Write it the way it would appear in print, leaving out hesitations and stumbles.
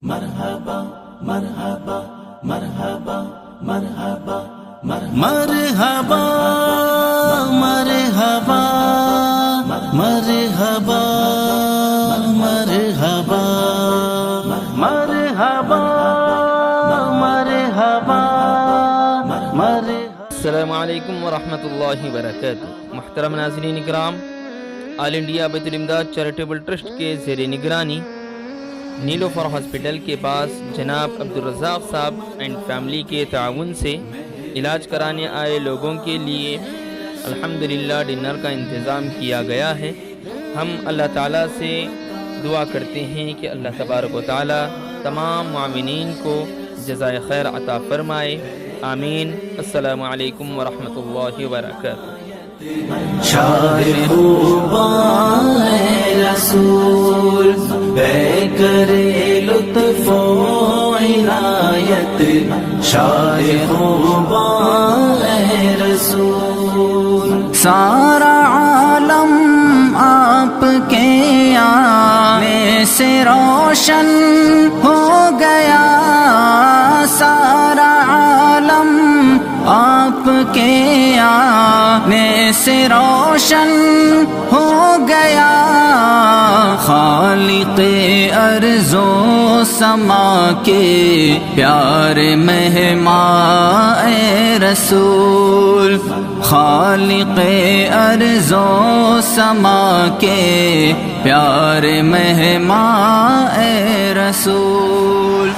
مرحبا مرحبا مرحبا مرحبا مرحبا مرحبا مرحبا مرحبا مرحبا مرحبا مرحبا السلام علیکم ورحمۃ اللہ وبرکاتہ۔ محترم ناظرین اکرام، آل انڈیا بیت الامداد چیریٹیبل ٹرسٹ کے زیر نگرانی نیلوفر ہاسپٹل کے پاس جناب عبدالرزاق صاحب اینڈ فیملی کے تعاون سے علاج کرانے آئے لوگوں کے لیے الحمدللہ ڈنر کا انتظام کیا گیا ہے۔ ہم اللہ تعالیٰ سے دعا کرتے ہیں کہ اللہ تبارک و تعالیٰ تمام معاونین کو جزائے خیر عطا فرمائے، آمین۔ السلام علیکم ورحمۃ اللہ وبرکاتہ۔ شاہ خوباں رسول بے کرے لطف و عنایت، شاہ خوباں رسول سارا عالم آپ کے آنے سے روشن ہو گیا، سارا عالم آپ کے آنے سے روشن ہو گیا، خالق ارض و سما کے پیارے مہمان اے رسول، خالق ارض و سما کے پیارے مہمان اے رسول۔